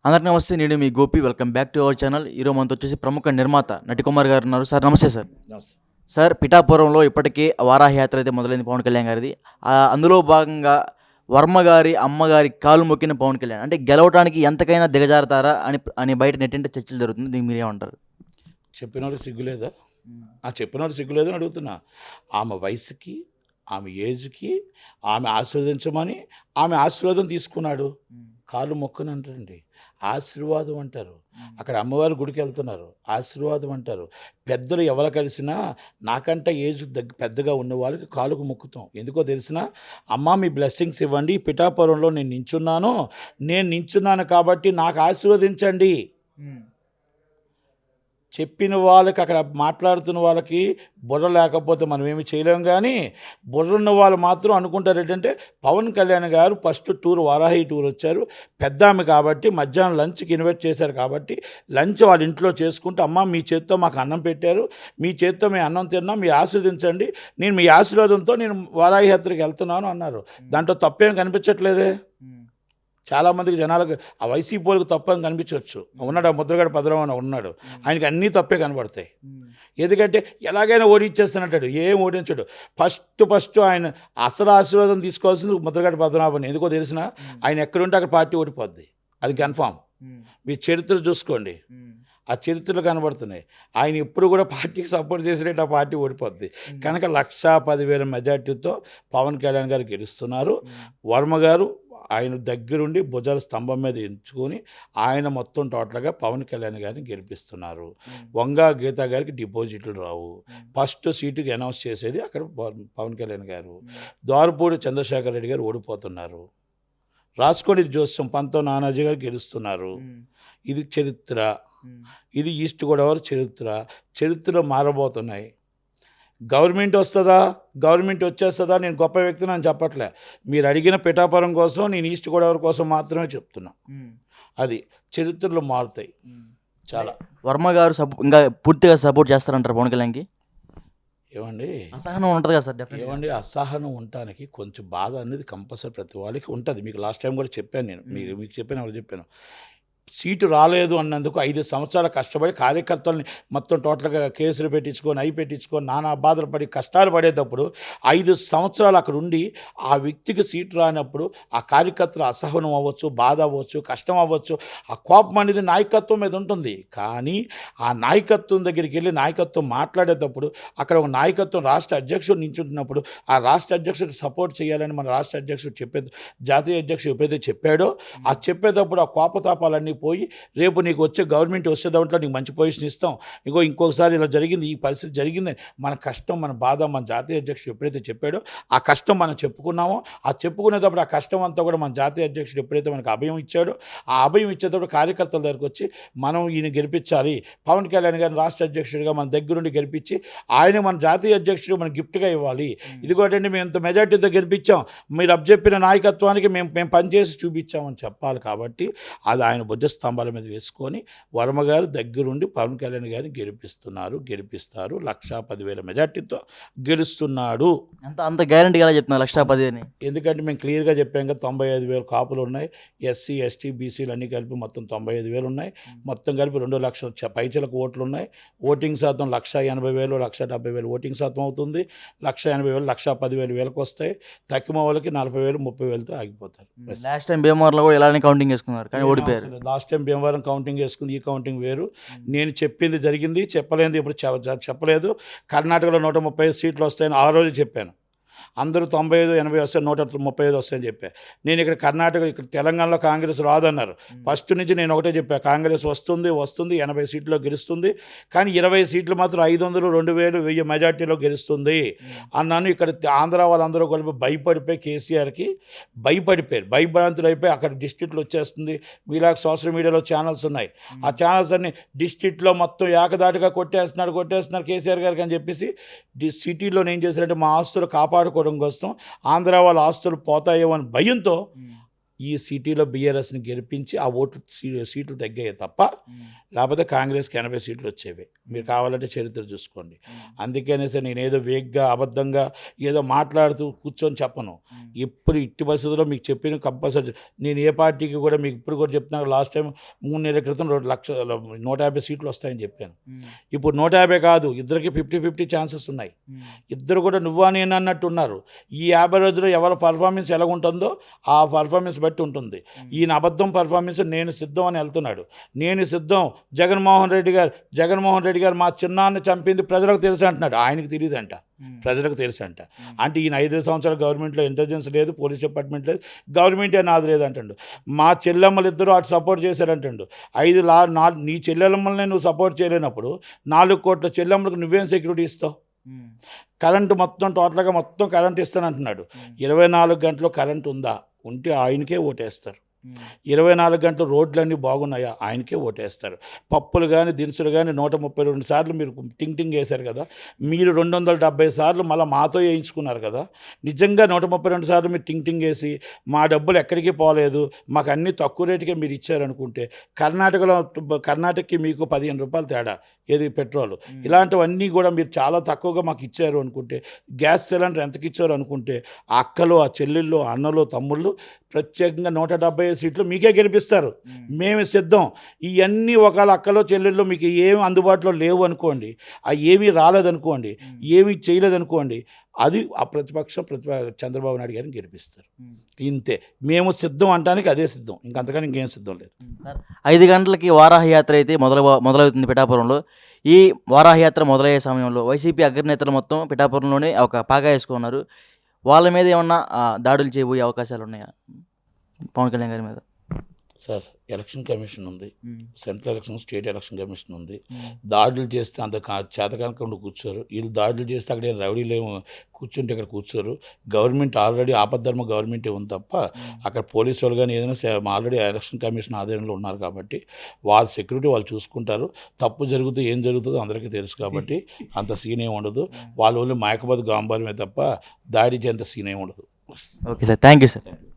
అందరికీ నమస్తే. నేను మీ Gopi. Welcome back to our channel. ఈరోజు మనతో వచ్చేసి ప్రముఖ నిర్మాత నటికుమార్ గారు ఉన్నారు. సార్ నమస్తే సార్. నమస్తే. సార్ పిఠాపురంలో ఇప్పటికే వారాహి యాత్ర అయితే మొదలైంది పవన్ కళ్యాణ్ గారిది. అందులో భాగంగా వర్మ గారి అమ్మగారి కాలు మొక్కిన పవన్ కళ్యాణ్ అంటే గెలవడానికి ఎంతకైనా దిగజారుతారా అని అని బయట నెట్టింటే చర్చలు జరుగుతుంది. దీనికి మీరేమంటారు? చెప్పినోడు సిగ్గులేదా? చెప్పినోడు సిగ్గులేదు అని అడుగుతున్నా. ఆమె వయసుకి, ఆమె ఏజ్కి ఆమె ఆశీర్వదించమని ఆమె ఆశీర్వాదం తీసుకున్నాడు. కాళ్ళు మొక్కనంటారండి, ఆశీర్వాదం అంటారు. అక్కడ అమ్మవారి గుడికి వెళ్తున్నారు, ఆశీర్వాదం అంటారు. పెద్దలు ఎవరు కలిసినా నాకంటే ఏజ్ పెద్దగా ఉన్న వాళ్ళకి కాలుకు మొక్కుతాం. ఎందుకో తెలిసిన, అమ్మ మీ బ్లెస్సింగ్స్ ఇవ్వండి, పిఠాపురంలో నేను నించున్నాను కాబట్టి నాకు ఆశీర్వదించండి. చెప్పిన వాళ్ళకి, అక్కడ మాట్లాడుతున్న వాళ్ళకి బుర్ర లేకపోతే మనం ఏమి చేయలేం. కానీ బుర్ర ఉన్న వాళ్ళు మాత్రం అనుకుంటారు ఏంటంటే, పవన్ కళ్యాణ్ గారు ఫస్ట్ టూర్ వారాహి టూర్ వచ్చారు, పెద్ద ఆమె కాబట్టి మధ్యాహ్నం లంచ్కి ఇన్వైట్ చేశారు కాబట్టి లంచ్ వాళ్ళ ఇంట్లో చేసుకుంటూ, అమ్మ మీ చేత్తో మాకు అన్నం పెట్టారు, మీ చేత్తో మేము అన్నం తిన్నాం, మీరు ఆశీర్వదించండి, నేను మీ ఆశీర్వాదంతో నేను వారాహి యాత్రకి వెళ్తున్నాను అన్నారు. దాంట్లో తప్పేం కనిపించట్లేదే. చాలామందికి జనాలకు ఆ వైసీపీ వాళ్ళకి తప్పని కనిపించవచ్చు. ఉన్నాడు, ఆ ముద్రగడ పదరామని ఉన్నాడు, ఆయనకి అన్నీ తప్పే కనబడతాయి. ఎందుకంటే ఎలాగైనా ఓడించేస్తానంటాడు, ఏం ఓడించాడు. ఫస్ట్ ఆయన అసలు ఆశీర్వాదం తీసుకోవాల్సింది ముద్రగడ పద్మనాభని. ఎందుకో తెలిసిన, ఆయన ఎక్కడుంటే అక్కడ పార్టీ ఓడిపోద్ది, అది కన్ఫామ్. మీ చరిత్ర చూసుకోండి, ఆ చరిత్రలు కనబడుతున్నాయి. ఆయన ఎప్పుడు కూడా పార్టీకి సపోర్ట్ చేసినట్టు ఆ పార్టీ ఓడిపోద్ది. కనుక 1,10,000 మెజార్టీతో పవన్ కళ్యాణ్ గారు గెలుస్తున్నారు. వర్మ గారు ఆయన దగ్గరుండి భుజాల స్తంభం మీద ఎంచుకొని ఆయన మొత్తం టోటల్గా పవన్ కళ్యాణ్ గారిని గెలిపిస్తున్నారు. వంగా గీతా గారికి డిపాజిట్లు రావు. ఫస్ట్ సీటుకి అనౌన్స్ చేసేది అక్కడ పవన్ కళ్యాణ్ గారు. ద్వారపూడి చంద్రశేఖర్ రెడ్డి గారు ఓడిపోతున్నారు. రాసుకోండి జోస్యం, పంతో నానాజీ గారు గెలుస్తున్నారు. ఇది చరిత్ర, ఇది ఈస్ట్ గోదావరి చరిత్ర మారబోతున్నాయి. గవర్నమెంట్ వస్తుందా, గవర్నమెంట్ వచ్చేస్తుందా, నేను గొప్ప వ్యక్తిని అని చెప్పట్లే. మీరు అడిగిన పిఠాపురం కోసం, నేను ఈస్ట్ గోదావరి కోసం మాత్రమే చెప్తున్నా. అది చరిత్రలు మారుతాయి చాలా. వర్మ గారు ఇంకా పూర్తిగా సపోర్ట్ చేస్తారంటారు పవన్ కళ్యాణ్కి? ఏమండి, అసహనం ఉంటుంది కదా సార్? ఏమండి, అసహనం ఉండటానికి కొంచెం బాధ అనేది కంపల్సరీ ప్రతి వాళ్ళకి ఉంటుంది. మీకు లాస్ట్ టైం కూడా చెప్పాను నేను, మీకు చెప్పాను. సీటు రాలేదు అన్నందుకు 5 సంవత్సరాలు కష్టపడి కార్యకర్తల్ని మొత్తం టోటల్గా కేసులు పెట్టించుకొని నానా బాధలు పడి కష్టాలు పడేటప్పుడు 5 సంవత్సరాలు అక్కడ ఉండి ఆ వ్యక్తికి సీటు రానప్పుడు ఆ కార్యకర్తలు అసహనం అవ్వచ్చు, బాధ అవ్వచ్చు, కష్టం అవ్వచ్చు. ఆ కోపం అనేది నాయకత్వం మీద ఉంటుంది. కానీ ఆ నాయకత్వం దగ్గరికి వెళ్ళి నాయకత్వం మాట్లాడేటప్పుడు అక్కడ ఒక నాయకత్వం రాష్ట్ర అధ్యక్షుడు నించుంటున్నప్పుడు ఆ రాష్ట్ర అధ్యక్షుడు సపోర్ట్ చేయాలని మన రాష్ట్ర అధ్యక్షుడు జాతీయ అధ్యక్షుడు ఎప్పుడైతే చెప్పాడో ఆ చెప్పేటప్పుడు ఆ కోపతాపాలన్నీ పోయి, రేపు నీకు వచ్చే గవర్నమెంట్ వచ్చే దాంట్లో నీకు మంచి పొజిషన్ ఇస్తాం, ఇంకొకసారి ఇలా జరిగింది, ఈ పరిస్థితి జరిగిందని మన కష్టం, మన బాధ మన జాతీయ అధ్యక్షుడు ఎప్పుడైతే చెప్పాడో ఆ కష్టం మనం చెప్పుకున్నామో, ఆ చెప్పుకునేటప్పుడు ఆ కష్టం అంతా కూడా మన జాతీయ అధ్యక్షుడు ఎప్పుడైతే మనకు అభయం ఇచ్చాడో ఆ అభయం ఇచ్చేటప్పుడు కార్యకర్తల దగ్గరికి వచ్చి మనం ఈయన గెలిపించాలి, పవన్ కళ్యాణ్ గారిని రాష్ట్ర అధ్యక్షుడిగా మన దగ్గరుండి గెలిపించి ఆయన మన జాతీయ అధ్యక్షుడు మన గిఫ్ట్గా ఇవ్వాలి. ఇదిగోటండి మేము ఇంత మెజార్టీతో గెలిపించాం, మీరు అప్పచెప్పిన నాయకత్వానికి మేము పనిచేసి చూపించామని చెప్పాలి. కాబట్టి అది ఆయన స్తంభాల మీద వేసుకొని వర్మ గారు దగ్గరుండి పవన్ కళ్యాణ్ గారిని గెలిపిస్తారు. 1,10,000 మెజార్టీతో గెలుస్తున్నాడు. అంత గ్యారంటీ ఎలా చెప్తున్నారు 1,10,000 అని? ఎందుకంటే మేము క్లియర్గా చెప్పాం కదా, 95,000 కాపులు ఉన్నాయి, ఎస్సీ ఎస్టీ బీసీలు అన్నీ కలిపి మొత్తం 95,000 ఉన్నాయి. మొత్తం కలిపి 2 లక్షల పైచలకు ఓట్లు ఉన్నాయి. ఓటింగ్ శాతం 1,80,000 1,70,000 ఓటింగ్ శాతం అవుతుంది. 1,80,000 1,10,000 వస్తాయి. తక్కువ వాళ్ళకి 40,000 30,000తో ఆగిపోతారు. లాస్ట్ టైం భీమవరంలో కూడా ఇలానే కౌంటింగ్ చేసుకున్నారు కానీ ఓడిపోయారు. లాస్ట్ టైం భీమవరం కౌంటింగ్ వేసుకుంది, ఈ కౌంటింగ్ వేరు. నేను చెప్పింది జరిగింది, చెప్పలేనిది ఇప్పుడు చెప్పలేదు. కర్ణాటకలో 135 సీట్లు వస్తాయని ఆ రోజు చెప్పాను. అందరూ 95-80 వస్తాయి, 135 వస్తాయని చెప్పా. నేను ఇక్కడ ఇక్కడ తెలంగాణలో కాంగ్రెస్ రాదన్నారు. ఫస్ట్ నుంచి నేను ఒకటే చెప్పా, కాంగ్రెస్ వస్తుంది 80 సీట్లో గెలుస్తుంది, కానీ 20 సీట్లు మాత్రం 500, 2,000, 1000 మెజార్టీలో గెలుస్తుంది అన్నాను. ఇక్కడ ఆంధ్ర వాళ్ళందరూ కలిపి భయపడిపోయి కేసీఆర్కి భయభ్రాంతులు అయిపోయి అక్కడ డిస్ట్రిక్ట్లో వచ్చేస్తుంది. మీలాగా సోషల్ మీడియాలో ఛానల్స్ ఉన్నాయి, ఆ ఛానల్స్ అన్ని డిస్ట్రిక్ట్లో మొత్తం ఏకదాటిగా కొట్టేస్తున్నారు కేసీఆర్ గారికి అని చెప్పేసి సిటీలో నేను చేసినట్టు మా ఆస్తులు కాపాడుకోవడం కోసం, ఆంధ్ర వాళ్ళ ఆస్తులు పోతాయో అని భయంతో ఈ సిటీలో బీఆర్ఎస్ని గెలిపించి ఆ సీట్లు తగ్గాయి తప్ప లేకపోతే కాంగ్రెస్కి 80 సీట్లు వచ్చేవి. మీరు కావాలంటే చరిత్ర చూసుకోండి. అందుకనేసి నేనేదో వేగ్గా అబద్ధంగా ఏదో మాట్లాడుతూ కూర్చొని చెప్పను. ఇప్పుడు ఇట్టి పరిస్థితుల్లో మీకు చెప్పిన కంపల్సరీ నేను ఏ పార్టీకి కూడా మీకు ఇప్పుడు కూడా చెప్తున్నాను. లాస్ట్ టైం 3 నెలల క్రితం 150 సీట్లు వస్తాయని చెప్పాను. ఇప్పుడు 150 కాదు, ఇద్దరికి 50-50 ఛాన్సెస్ ఉన్నాయి. ఇద్దరు కూడా నువ్వా నేను అన్నట్టు ఉన్నారు. ఈ 50 రోజుల్లో ఎవరి పర్ఫార్మెన్స్ ఎలా ఉంటుందో ఆ పర్ఫార్మెన్స్ బట్టి ఉంటుంది. ఈయన అబద్ధం పర్ఫార్మెన్స్ నేను సిద్ధం అని వెళ్తున్నాడు. నేను సిద్ధం. జగన్మోహన్ రెడ్డి గారు మా చిన్నాన్ని చంపింది ప్రజలకు తెలుసు అంటున్నాడు. ఆయనకు తెలియదంట, ప్రజలకు తెలుసు అంట. అంటే ఈయన 5 సంవత్సరాల గవర్నమెంట్లో ఇంటెలిజెన్స్ లేదు, పోలీస్ డిపార్ట్మెంట్ లేదు, గవర్నమెంటే నాది లేదు అంటాడు. మా చెల్లెమ్మలు ఇద్దరు అటు సపోర్ట్ చేశారంటాడు. నీ చెల్లెమ్మల్ని నువ్వు సపోర్ట్ చేయలేనప్పుడు 4 కోట్ల చెల్లెమ్మలకు నువ్వేం సెక్యూరిటీ ఇస్తావు? కరెంటు మొత్తం టోటల్గా మొత్తం కరెంట్ ఇస్తానంటున్నాడు. 24 గంటలు కరెంట్ ఉందా? ఉంటే ఆయనకే ఓటేస్తారు. 24 గంటలు రోడ్లన్నీ బాగున్నాయా? ఆయనకే ఓటేస్తారు. పప్పులు కానీ దినుసులు కానీ 132 సార్లు మీరు టింగ్ వేశారు కదా. మీరు 270 సార్లు మళ్ళీ మాతో వేయించుకున్నారు కదా. నిజంగా 132 సార్లు మీరు టింగ్ వేసి మా డబ్బులు ఎక్కడికి పోలేదు, మాకు అన్నీ తక్కువ రేటుకే మీరు ఇచ్చారనుకుంటే, కర్ణాటకకి మీకు 15 రూపాయలు తేడా ఏది పెట్రోల్, ఇలాంటివన్నీ కూడా మీరు చాలా తక్కువగా మాకు ఇచ్చారు అనుకుంటే, గ్యాస్ సిలిండర్ ఎంతకి ఇచ్చారు అనుకుంటే, ఆ అక్కలు, ఆ చెల్లెళ్ళు, అన్నలు, తమ్ముళ్ళు ప్రత్యేకంగా 170 సీట్లు మీకే గెలిపిస్తారు. మేము సిద్ధం. ఇవన్నీ ఒకవేళ అక్కలో చెల్లెళ్ళు మీకు ఏమి అందుబాటులో లేవు అనుకోండి, అవి ఏమీ రాలేదనుకోండి, ఏమీ చేయలేదనుకోండి, అది ఆ చంద్రబాబు నాయుడు గారిని గెలిపిస్తారు. ఇంతే. మేము సిద్ధం అంటానికి అదే సిద్ధం, ఇంకంతకని ఇంకేం సిద్ధం లేదు. 5 గంటలకి వారాహి యాత్ర అయితే మొదలవుతుంది పిఠాపురంలో. ఈ వారాహి యాత్ర మొదలయ్యే సమయంలో వైసీపీ అగ్రనేతలు మొత్తం పిఠాపురంలోనే ఒక పాగా వేసుకున్నారు. వాళ్ళ మీద ఏమన్నా దాడులు చేయబోయే అవకాశాలు ఉన్నాయా పవన్ కళ్యాణ్ గారి మీద? సార్, ఎలక్షన్ కమిషన్ ఉంది, central election, state election commission ఉంది. దాడులు చేస్తే అంత చేతకాకుండా కూర్చోరు. వీళ్ళు దాడులు చేస్తే అక్కడ రౌడీలు కూర్చుంటే ఇక్కడ కూర్చోరు. గవర్నమెంట్ ఆల్రెడీ ఆపద్ధర్మ గవర్నమెంటే ఉంది తప్ప అక్కడ పోలీసు వాళ్ళు కానీ ఏదైనా ఆల్రెడీ ఎలక్షన్ కమిషన్ ఆధ్వర్యంలో ఉన్నారు కాబట్టి వాళ్ళ సెక్యూరిటీ వాళ్ళు చూసుకుంటారు. తప్పు జరిగితే ఏం జరుగుతుందో అందరికీ తెలుసు కాబట్టి అంత సీన్ ఏమి ఉండదు. వాళ్ళ వాళ్ళు మాయకబాద్ గాంభార్యమే తప్ప దాడి చేంత సీన్ ఏమి ఉండదు. Okay sir, thank you sir.